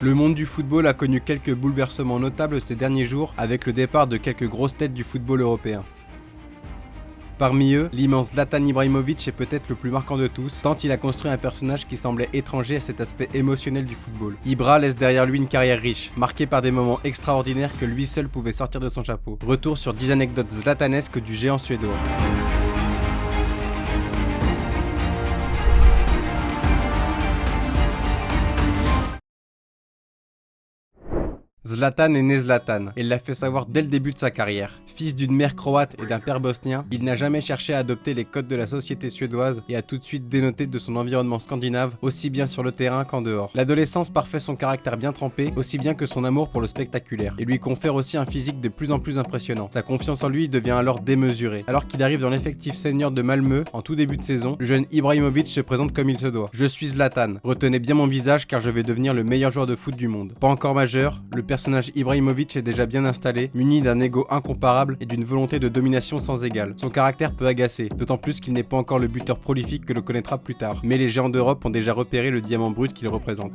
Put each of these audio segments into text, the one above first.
Le monde du football a connu quelques bouleversements notables ces derniers jours avec le départ de quelques grosses têtes du football européen. Parmi eux, l'immense Zlatan Ibrahimović est peut-être le plus marquant de tous, tant il a construit un personnage qui semblait étranger à cet aspect émotionnel du football. Ibra laisse derrière lui une carrière riche, marquée par des moments extraordinaires que lui seul pouvait sortir de son chapeau. Retour sur 10 anecdotes zlatanesques du géant suédois. Zlatan est né Zlatan, et l'a fait savoir dès le début de sa carrière. Fils d'une mère croate et d'un père bosnien, il n'a jamais cherché à adopter les codes de la société suédoise et a tout de suite dénoté de son environnement scandinave, aussi bien sur le terrain qu'en dehors. L'adolescence parfait son caractère bien trempé, aussi bien que son amour pour le spectaculaire, et lui confère aussi un physique de plus en plus impressionnant. Sa confiance en lui devient alors démesurée. Alors qu'il arrive dans l'effectif senior de Malmö, en tout début de saison, le jeune Ibrahimović se présente comme il se doit. Je suis Zlatan, retenez bien mon visage car je vais devenir le meilleur joueur de foot du monde. Pas encore majeur, le personnage Ibrahimović est déjà bien installé, muni d'un ego incomparable et d'une volonté de domination sans égale. Son caractère peut agacer, d'autant plus qu'il n'est pas encore le buteur prolifique que l'on connaîtra plus tard, mais les géants d'Europe ont déjà repéré le diamant brut qu'il représente.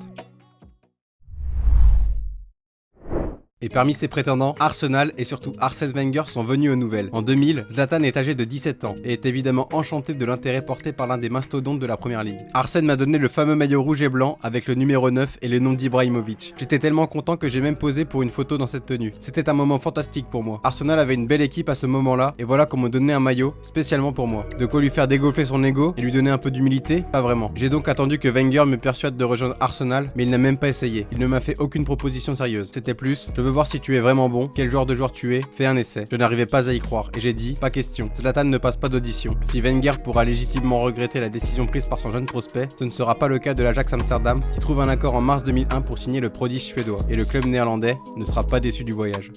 Et parmi ses prétendants, Arsenal et surtout Arsène Wenger sont venus aux nouvelles. En 2000, Zlatan est âgé de 17 ans et est évidemment enchanté de l'intérêt porté par l'un des mastodontes de la première ligue. Arsène m'a donné le fameux maillot rouge et blanc avec le numéro 9 et le nom d'Ibrahimović. J'étais tellement content que j'ai même posé pour une photo dans cette tenue. C'était un moment fantastique pour moi. Arsenal avait une belle équipe à ce moment-là et voilà qu'on me donnait un maillot spécialement pour moi. De quoi lui faire dégonfler son ego et lui donner un peu d'humilité? Pas vraiment. J'ai donc attendu que Wenger me persuade de rejoindre Arsenal, mais il n'a même pas essayé. Il ne m'a fait aucune proposition sérieuse. C'était plus, je veux voir si tu es vraiment bon, quel genre de joueur tu es, fais un essai. Je n'arrivais pas à y croire et j'ai dit, pas question. Zlatan ne passe pas d'audition. Si Wenger pourra légitimement regretter la décision prise par son jeune prospect, ce ne sera pas le cas de l'Ajax Amsterdam qui trouve un accord en mars 2001 pour signer le prodige suédois. Et le club néerlandais ne sera pas déçu du voyage.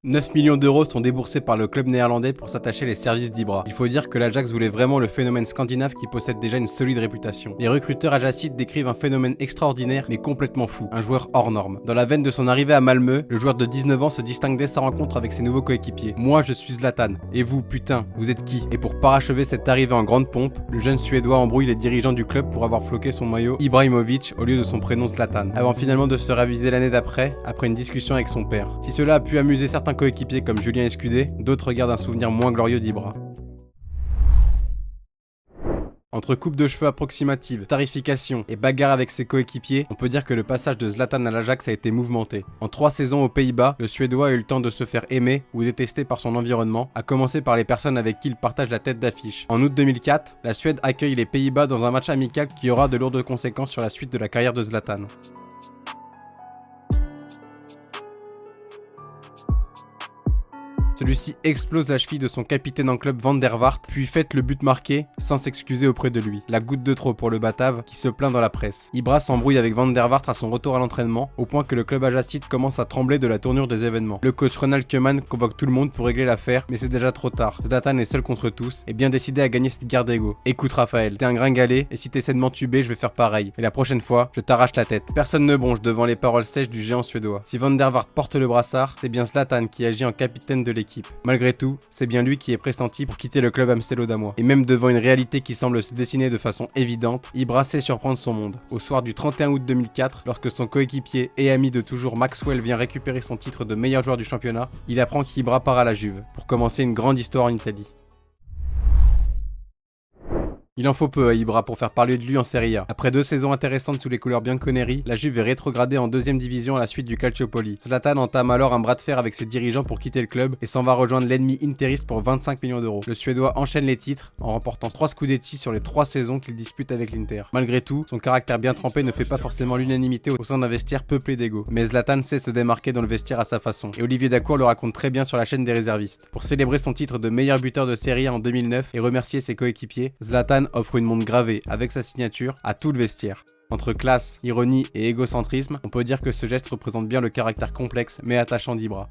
9 millions d'euros sont déboursés par le club néerlandais pour s'attacher les services d'Ibra. Il faut dire que l'Ajax voulait vraiment le phénomène scandinave qui possède déjà une solide réputation. Les recruteurs ajacides décrivent un phénomène extraordinaire mais complètement fou, un joueur hors norme. Dans la veine de son arrivée à Malmö, le joueur de 19 ans se distingue dès sa rencontre avec ses nouveaux coéquipiers. Moi je suis Zlatan, et vous putain, vous êtes qui? Et pour parachever cette arrivée en grande pompe, le jeune Suédois embrouille les dirigeants du club pour avoir floqué son maillot Ibrahimović au lieu de son prénom Zlatan, avant finalement de se raviser l'année d'après, après une discussion avec son père. Si cela a pu amuser certains coéquipiers comme Julien Escudé, d'autres gardent un souvenir moins glorieux d'Ibra. Entre coupe de cheveux approximative, tarification et bagarre avec ses coéquipiers, on peut dire que le passage de Zlatan à l'Ajax a été mouvementé. En 3 saisons aux Pays-Bas, le Suédois a eu le temps de se faire aimer ou détester par son environnement, à commencer par les personnes avec qui il partage la tête d'affiche. En août 2004, la Suède accueille les Pays-Bas dans un match amical qui aura de lourdes conséquences sur la suite de la carrière de Zlatan. Celui-ci explose la cheville de son capitaine en club Van der Vaart, puis fête le but marqué sans s'excuser auprès de lui. La goutte de trop pour le Batave qui se plaint dans la presse. Ibra s'embrouille avec Van der Vaart à son retour à l'entraînement, au point que le club ajacide commence à trembler de la tournure des événements. Le coach Ronald Koeman convoque tout le monde pour régler l'affaire, mais c'est déjà trop tard. Zlatan est seul contre tous et bien décidé à gagner cette guerre d'ego. Écoute Raphaël, t'es un gringalet et si t'essaies de m'entuber, je vais faire pareil. Et la prochaine fois, je t'arrache la tête. Personne ne bronche devant les paroles sèches du géant suédois. Si Van der Vaart porte le brassard, c'est bien Zlatan qui agit en capitaine de l'équipe. Malgré tout, c'est bien lui qui est pressenti pour quitter le club amstellodamois. Et même devant une réalité qui semble se dessiner de façon évidente, Ibra sait surprendre son monde. Au soir du 31 août 2004, lorsque son coéquipier et ami de toujours Maxwell vient récupérer son titre de meilleur joueur du championnat, il apprend qu'Ibra part à la Juve, pour commencer une grande histoire en Italie. Il en faut peu à Ibra pour faire parler de lui en Serie A. Après 2 saisons intéressantes sous les couleurs bianconeri, la Juve est rétrogradée en 2ème division à la suite du Calciopoli. Zlatan entame alors un bras de fer avec ses dirigeants pour quitter le club et s'en va rejoindre l'ennemi interiste pour 25 millions d'euros. Le Suédois enchaîne les titres en remportant 3 Scudetti sur les 3 saisons qu'il dispute avec l'Inter. Malgré tout, son caractère bien trempé ne fait pas forcément l'unanimité au sein d'un vestiaire peuplé d'ego. Mais Zlatan sait se démarquer dans le vestiaire à sa façon. Et Olivier Dacour le raconte très bien sur la chaîne des réservistes. Pour célébrer son titre de meilleur buteur de Serie A en 2009 et remercier ses coéquipiers, Zlatan offre une montre gravée avec sa signature à tout le vestiaire. Entre classe, ironie et égocentrisme, on peut dire que ce geste représente bien le caractère complexe mais attachant d'Ibra.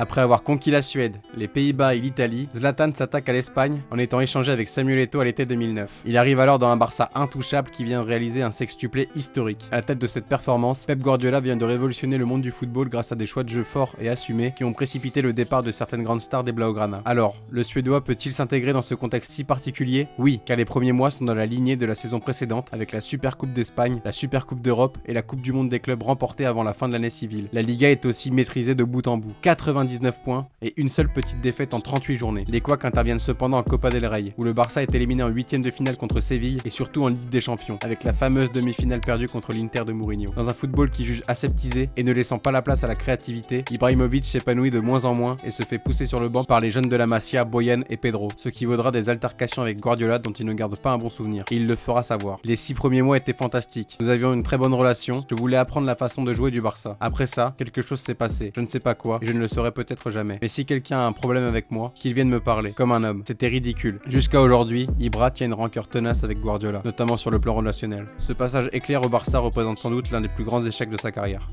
Après avoir conquis la Suède, les Pays-Bas et l'Italie, Zlatan s'attaque à l'Espagne en étant échangé avec Samuel Eto'o à l'été 2009. Il arrive alors dans un Barça intouchable qui vient de réaliser un sextuplé historique. À la tête de cette performance, Pep Guardiola vient de révolutionner le monde du football grâce à des choix de jeu forts et assumés qui ont précipité le départ de certaines grandes stars des Blaugrana. Alors, le Suédois peut-il s'intégrer dans ce contexte si particulier? Oui, car les premiers mois sont dans la lignée de la saison précédente avec la Super Coupe d'Espagne, la Super Coupe d'Europe et la Coupe du Monde des clubs remportée avant la fin de l'année civile. La Liga est aussi maîtrisée de bout en bout. 99 points et une seule petite défaite en 38 journées. Les couacs interviennent cependant en Copa del Rey, où le Barça est éliminé en 8ème de finale contre Séville et surtout en Ligue des Champions, avec la fameuse demi-finale perdue contre l'Inter de Mourinho. Dans un football qui juge aseptisé et ne laissant pas la place à la créativité, Ibrahimovic s'épanouit de moins en moins et se fait pousser sur le banc par les jeunes de la Masia, Boyan et Pedro, ce qui vaudra des altercations avec Guardiola dont il ne garde pas un bon souvenir. Et il le fera savoir. Les 6 premiers mois étaient fantastiques. Nous avions une très bonne relation, je voulais apprendre la façon de jouer du Barça. Après ça, quelque chose s'est passé. Je ne sais pas quoi et je ne le saurai peut-être jamais. Mais si quelqu'un a un problème avec moi, qu'il vienne me parler, comme un homme. C'était ridicule. Jusqu'à aujourd'hui, Ibra tient une rancœur tenace avec Guardiola, notamment sur le plan relationnel. Ce passage éclair au Barça représente sans doute l'un des plus grands échecs de sa carrière.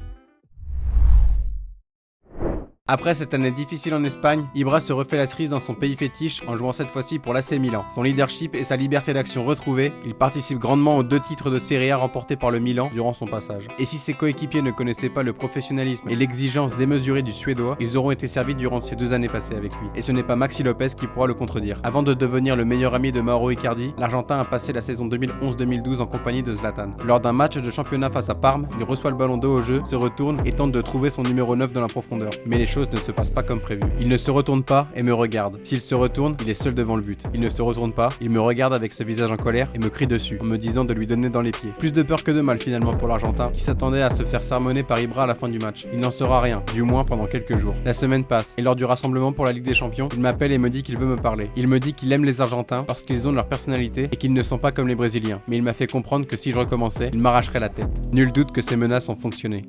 Après cette année difficile en Espagne, Ibra se refait la cerise dans son pays fétiche en jouant cette fois-ci pour l'AC Milan. Son leadership et sa liberté d'action retrouvée, il participe grandement aux 2 titres de Serie A remportés par le Milan durant son passage. Et si ses coéquipiers ne connaissaient pas le professionnalisme et l'exigence démesurée du Suédois, ils auront été servis durant ces 2 années passées avec lui. Et ce n'est pas Maxi Lopez qui pourra le contredire. Avant de devenir le meilleur ami de Mauro Icardi, l'Argentin a passé la saison 2011-2012 en compagnie de Zlatan. Lors d'un match de championnat face à Parme, il reçoit le ballon d'eau au jeu, se retourne et tente de trouver son numéro 9 dans la profondeur. Mais les choses ne se passent pas comme prévu. Il ne se retourne pas et me regarde. S'il se retourne, il est seul devant le but. Il ne se retourne pas, il me regarde avec ce visage en colère et me crie dessus, en me disant de lui donner dans les pieds. Plus de peur que de mal finalement pour l'Argentin, qui s'attendait à se faire sermonner par Ibra à la fin du match. Il n'en sera rien, du moins pendant quelques jours. La semaine passe, et lors du rassemblement pour la Ligue des Champions, il m'appelle et me dit qu'il veut me parler. Il me dit qu'il aime les Argentins parce qu'ils ont leur personnalité et qu'ils ne sont pas comme les Brésiliens. Mais il m'a fait comprendre que si je recommençais, il m'arracherait la tête. Nul doute que ces menaces ont fonctionné.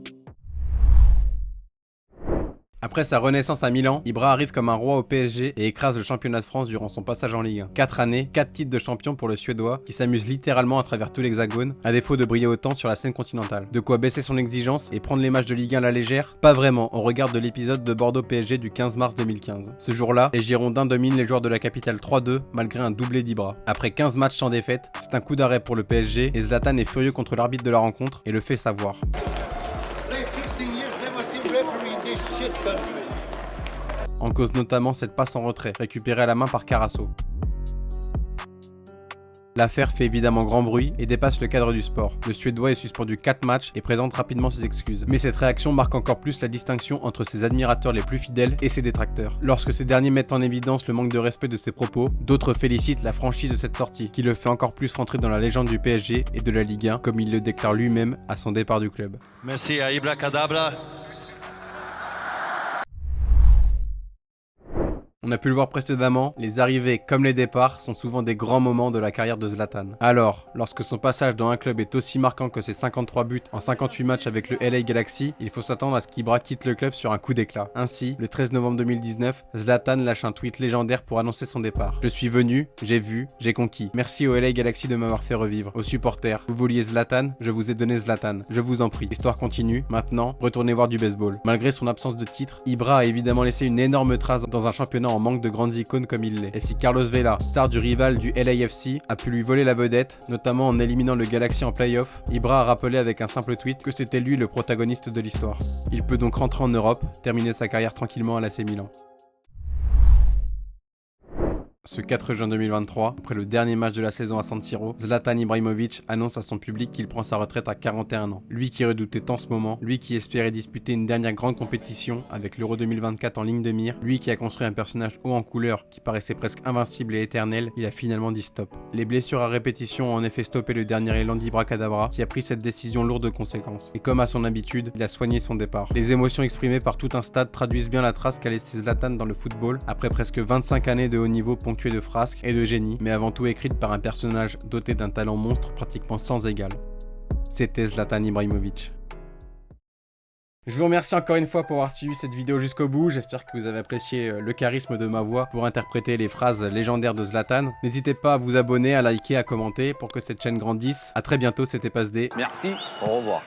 Après sa renaissance à Milan, Ibra arrive comme un roi au PSG et écrase le championnat de France durant son passage en Ligue 1. 4 années, 4 titres de champion pour le Suédois qui s'amuse littéralement à travers tout l'hexagone, à défaut de briller autant sur la scène continentale. De quoi baisser son exigence et prendre les matchs de Ligue 1 à la légère? Pas vraiment, au regard de l'épisode de Bordeaux-PSG du 15 mars 2015. Ce jour-là, les Girondins dominent les joueurs de la capitale 3-2 malgré un doublé d'Ibra. Après 15 matchs sans défaite, c'est un coup d'arrêt pour le PSG et Zlatan est furieux contre l'arbitre de la rencontre et le fait savoir. En cause notamment cette passe en retrait, récupérée à la main par Carasso. L'affaire fait évidemment grand bruit et dépasse le cadre du sport. Le Suédois est suspendu 4 matchs et présente rapidement ses excuses. Mais cette réaction marque encore plus la distinction entre ses admirateurs les plus fidèles et ses détracteurs. Lorsque ces derniers mettent en évidence le manque de respect de ses propos, d'autres félicitent la franchise de cette sortie, qui le fait encore plus rentrer dans la légende du PSG et de la Ligue 1, comme il le déclare lui-même à son départ du club. Merci à Ibra Kadabra. On a pu le voir précédemment, les arrivées comme les départs sont souvent des grands moments de la carrière de Zlatan. Alors, lorsque son passage dans un club est aussi marquant que ses 53 buts en 58 matchs avec le LA Galaxy, il faut s'attendre à ce qu'Ibra quitte le club sur un coup d'éclat. Ainsi, le 13 novembre 2019, Zlatan lâche un tweet légendaire pour annoncer son départ. Je suis venu, j'ai vu, j'ai conquis. Merci au LA Galaxy de m'avoir fait revivre. Aux supporters, vous vouliez Zlatan, je vous ai donné Zlatan. Je vous en prie. L'histoire continue. Maintenant, retournez voir du baseball. Malgré son absence de titre, Ibra a évidemment laissé une énorme trace dans un championnat en manque de grandes icônes comme il l'est. Et si Carlos Vela, star du rival du LAFC, a pu lui voler la vedette, notamment en éliminant le Galaxy en play-off, Ibra a rappelé avec un simple tweet que c'était lui le protagoniste de l'histoire. Il peut donc rentrer en Europe, terminer sa carrière tranquillement à l'AC Milan. Ce 4 juin 2023, après le dernier match de la saison à San Siro, Zlatan Ibrahimovic annonce à son public qu'il prend sa retraite à 41 ans. Lui qui redoutait tant ce moment, lui qui espérait disputer une dernière grande compétition avec l'Euro 2024 en ligne de mire, lui qui a construit un personnage haut en couleur qui paraissait presque invincible et éternel, il a finalement dit stop. Les blessures à répétition ont en effet stoppé le dernier élan d'Ibra Kadabra qui a pris cette décision lourde de conséquences. Et comme à son habitude, il a soigné son départ. Les émotions exprimées par tout un stade traduisent bien la trace qu'a laissé Zlatan dans le football après presque 25 années de haut niveau ponctuées de frasques et de génie, mais avant tout écrite par un personnage doté d'un talent monstre pratiquement sans égal. C'était Zlatan Ibrahimovic. Je vous remercie encore une fois pour avoir suivi cette vidéo jusqu'au bout, j'espère que vous avez apprécié le charisme de ma voix pour interpréter les phrases légendaires de Zlatan. N'hésitez pas à vous abonner, à liker, à commenter pour que cette chaîne grandisse. A très bientôt, c'était PasseD. Merci, au revoir.